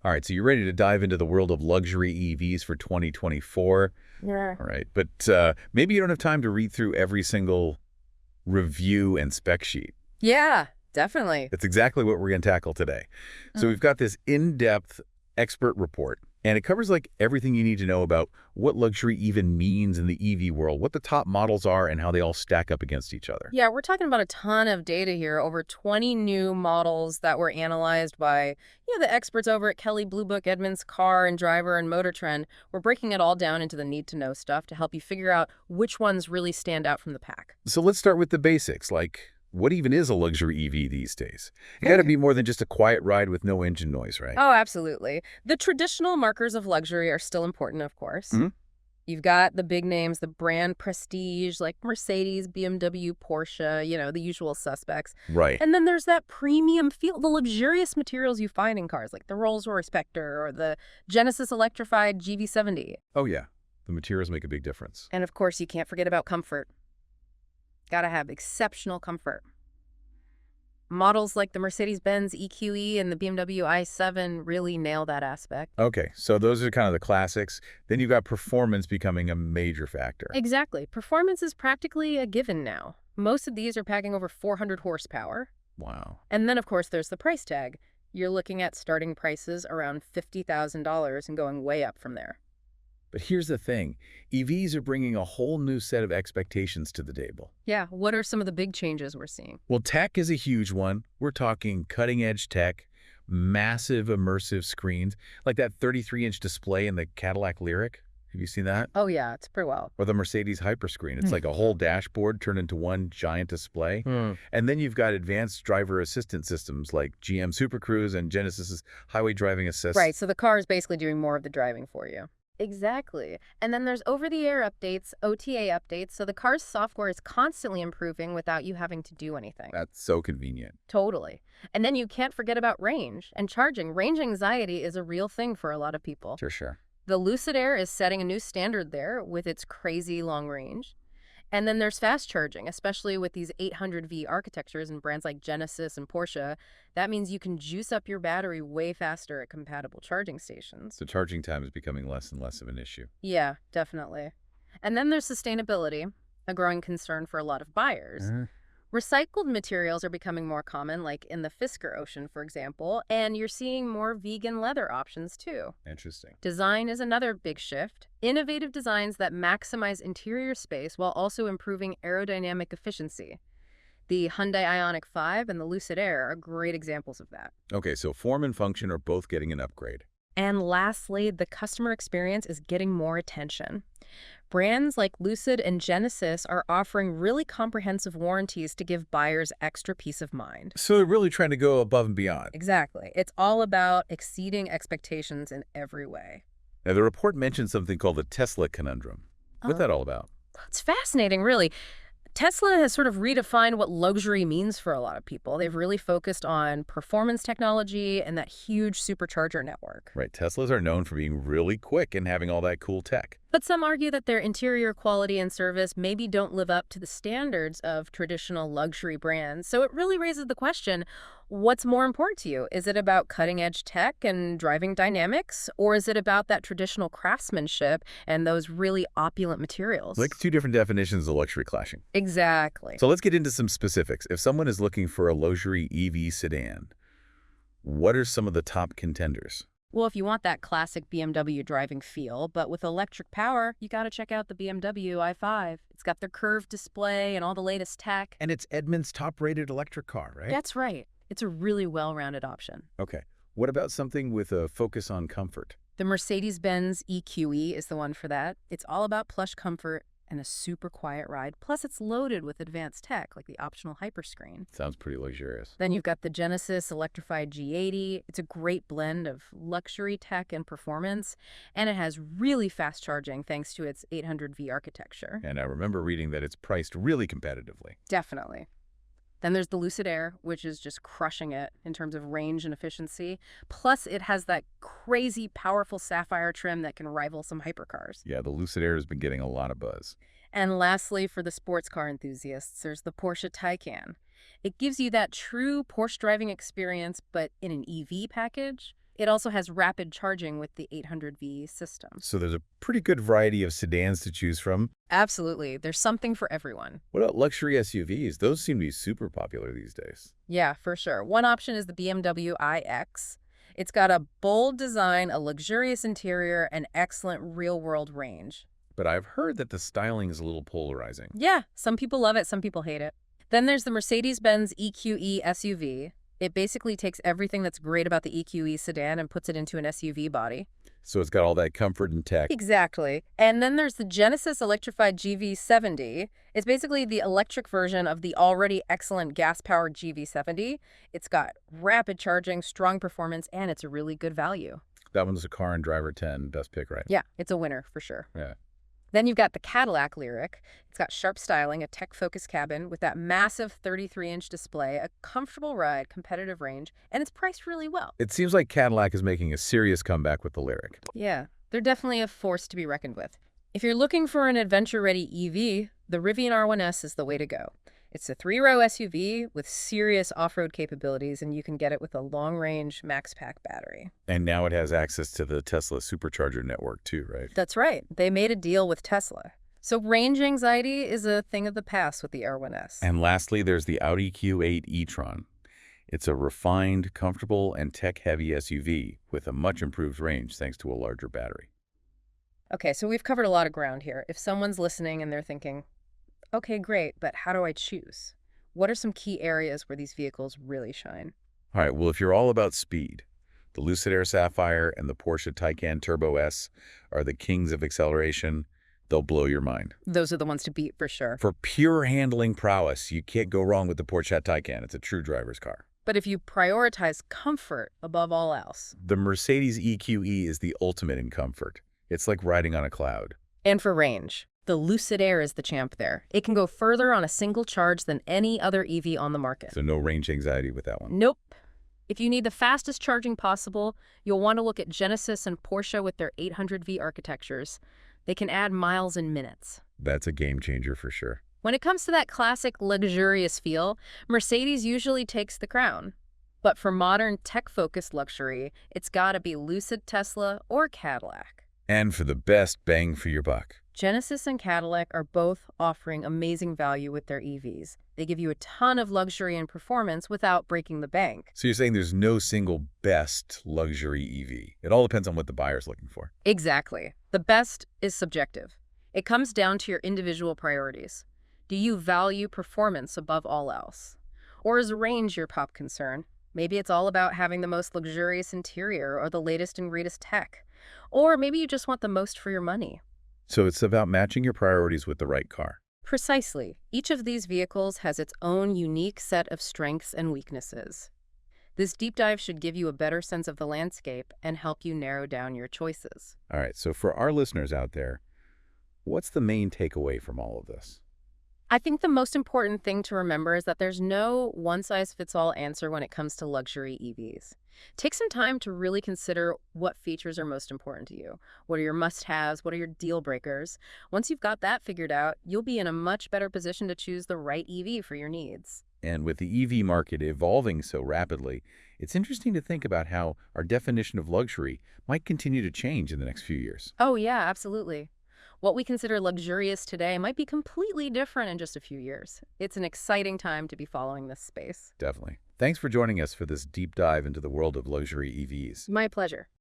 All right, so you're ready to dive into the world of luxury EVs for 2024. Yeah. All right, but maybe you don't have time to read through every single review and spec sheet. Yeah, definitely. That's exactly what we're going to tackle today. So Mm. we've got this in-depth expert report, and it covers like everything you need to know about what luxury even means in the EV world, what the top models are, and how they all stack up against each other. Yeah, we're talking about a ton of data here, over 20 new models that were analyzed by, the experts over at Kelley Blue Book, Edmunds, Car and Driver and Motor Trend. We're breaking it all down into the need-to-know stuff to help you figure out which ones really stand out from the pack. So let's start with the basics, like what even is a luxury EV these days? It got to be more than just a quiet ride with no engine noise, right? Oh, absolutely. The traditional markers of luxury are still important, of course. Hmm. You've got the big names, the brand prestige, like Mercedes, BMW, Porsche, the usual suspects. Right. And then there's that premium feel, the luxurious materials you find in cars, like the Rolls-Royce Spectre or the Genesis electrified GV70. Oh, yeah. The materials make a big difference. And of course, you can't forget about comfort. Gotta have exceptional comfort. Models like the Mercedes-Benz EQE and the BMW i7 really nail that aspect. Okay, so those are kind of the classics. Then you've got performance becoming a major factor. Exactly. Performance is practically a given now. Most of these are packing over 400 horsepower. Wow. And then, of course, there's the price tag. You're looking at starting prices around $50,000 and going way up from there. But here's the thing. EVs are bringing a whole new set of expectations to the table. Yeah, what are some of the big changes we're seeing? Well, tech is a huge one. We're talking cutting-edge tech, massive immersive screens, like that 33-inch display in the Cadillac Lyriq. Have you seen that? Oh, yeah, it's pretty well. Or the Mercedes Hyperscreen. It's like a whole dashboard turned into one giant display. And then you've got advanced driver assistance systems like GM Super Cruise and Genesis's Highway Driving Assist. Right, so the car is basically doing more of the driving for you. Exactly. And then there's over-the-air updates, OTA updates, so the car's software is constantly improving without you having to do anything. That's so convenient. Totally. And then you can't forget about range and charging. Range anxiety is a real thing for a lot of people. Sure. The Lucid Air is setting a new standard there with its crazy long range. And then there's fast charging, especially with these 800V architectures and brands like Genesis and Porsche. That means you can juice up your battery way faster at compatible charging stations. So charging time is becoming less and less of an issue. Yeah, definitely. And then there's sustainability, a growing concern for a lot of buyers. Recycled materials are becoming more common, like in the Fisker Ocean, for example, and you're seeing more vegan leather options, too. Interesting. Design is another big shift. Innovative designs that maximize interior space while also improving aerodynamic efficiency. The Hyundai Ioniq 5 and the Lucid Air are great examples of that. Okay, so form and function are both getting an upgrade. And lastly, the customer experience is getting more attention. Brands like Lucid and Genesis are offering really comprehensive warranties to give buyers extra peace of mind. So they're really trying to go above and beyond. Exactly. It's all about exceeding expectations in every way. Now, the report mentioned something called the Tesla conundrum. What's that all about? It's fascinating, really. Tesla has sort of redefined what luxury means for a lot of people. They've really focused on performance technology and that huge supercharger network. Right, Teslas are known for being really quick and having all that cool tech. But some argue that their interior quality and service maybe don't live up to the standards of traditional luxury brands. So it really raises the question, what's more important to you? Is it about cutting-edge tech and driving dynamics? Or is it about that traditional craftsmanship and those really opulent materials? Like two different definitions of luxury clashing. Exactly. So let's get into some specifics. If someone is looking for a luxury EV sedan, what are some of the top contenders? Well, if you want that classic BMW driving feel, but with electric power, you got to check out the BMW i5. It's got the curved display and all the latest tech. And it's Edmunds' top-rated electric car, right? That's right. It's a really well-rounded option. Okay. What about something with a focus on comfort? The Mercedes-Benz EQE is the one for that. It's all about plush comfort and a super quiet ride. Plus, it's loaded with advanced tech, like the optional hyperscreen. Sounds pretty luxurious. Then you've got the Genesis electrified G80. It's a great blend of luxury tech and performance, and it has really fast charging thanks to its 800V architecture. And I remember reading that it's priced really competitively. Definitely. Then there's the Lucid Air, which is just crushing it in terms of range and efficiency. Plus, it has that crazy, powerful sapphire trim that can rival some hypercars. Yeah, the Lucid Air has been getting a lot of buzz. And lastly, for the sports car enthusiasts, there's the Porsche Taycan. It gives you that true Porsche driving experience, but in an EV package. It also has rapid charging with the 800V system. So there's a pretty good variety of sedans to choose from. Absolutely. There's something for everyone. What about luxury SUVs? Those seem to be super popular these days. Yeah, for sure. One option is the BMW iX. It's got a bold design, a luxurious interior, and excellent real-world range. But I've heard that the styling is a little polarizing. Yeah, some people love it, some people hate it. Then there's the Mercedes-Benz EQE SUV. It basically takes everything that's great about the EQE sedan and puts it into an SUV body. So it's got all that comfort and tech. Exactly. And then there's the Genesis electrified GV70. It's basically the electric version of the already excellent gas-powered GV70. It's got rapid charging, strong performance, and it's a really good value. That one's a car and driver 10. Best pick, right? Yeah, it's a winner for sure. Yeah. Then you've got the Cadillac Lyriq. It's got sharp styling, a tech-focused cabin with that massive 33-inch display, a comfortable ride, competitive range, and it's priced really well. It seems like Cadillac is making a serious comeback with the Lyriq. Yeah, they're definitely a force to be reckoned with. If you're looking for an adventure-ready EV, the Rivian R1S is the way to go. It's a 3-row SUV with serious off-road capabilities, and you can get it with a long-range max-pack battery. And now it has access to the Tesla supercharger network too, right? That's right. They made a deal with Tesla. So range anxiety is a thing of the past with the R1S. And lastly, there's the Audi Q8 e-tron. It's a refined, comfortable, and tech-heavy SUV with a much improved range thanks to a larger battery. Okay, so we've covered a lot of ground here. If someone's listening and they're thinking, okay, great, but how do I choose? What are some key areas where these vehicles really shine? All right, well, if you're all about speed, the Lucid Air Sapphire and the Porsche Taycan Turbo S are the kings of acceleration. They'll blow your mind. Those are the ones to beat for sure. For pure handling prowess, you can't go wrong with the Porsche Taycan. It's a true driver's car. But if you prioritize comfort above all else. The Mercedes EQE is the ultimate in comfort. It's like riding on a cloud. And for range, the Lucid Air is the champ there. It can go further on a single charge than any other EV on the market. So no range anxiety with that one. Nope. If you need the fastest charging possible, you'll want to look at Genesis and Porsche with their 800V architectures. They can add miles in minutes. That's a game changer for sure. When it comes to that classic luxurious feel, Mercedes usually takes the crown. But for modern tech-focused luxury, it's gotta be Lucid, Tesla, or Cadillac. And for the best bang for your buck. Genesis and Cadillac are both offering amazing value with their EVs. They give you a ton of luxury and performance without breaking the bank. So you're saying there's no single best luxury EV. It all depends on what the buyer's looking for. Exactly. The best is subjective. It comes down to your individual priorities. Do you value performance above all else? Or is range your top concern? Maybe it's all about having the most luxurious interior or the latest and greatest tech. Or maybe you just want the most for your money. So it's about matching your priorities with the right car. Precisely. Each of these vehicles has its own unique set of strengths and weaknesses. This deep dive should give you a better sense of the landscape and help you narrow down your choices. All right, so for our listeners out there, what's the main takeaway from all of this? I think the most important thing to remember is that there's no one-size-fits-all answer when it comes to luxury EVs. Take some time to really consider what features are most important to you. What are your must-haves? What are your deal breakers? Once you've got that figured out, you'll be in a much better position to choose the right EV for your needs. And with the EV market evolving so rapidly, it's interesting to think about how our definition of luxury might continue to change in the next few years. Oh, yeah, absolutely. What we consider luxurious today might be completely different in just a few years. It's an exciting time to be following this space. Definitely. Thanks for joining us for this deep dive into the world of luxury EVs. My pleasure.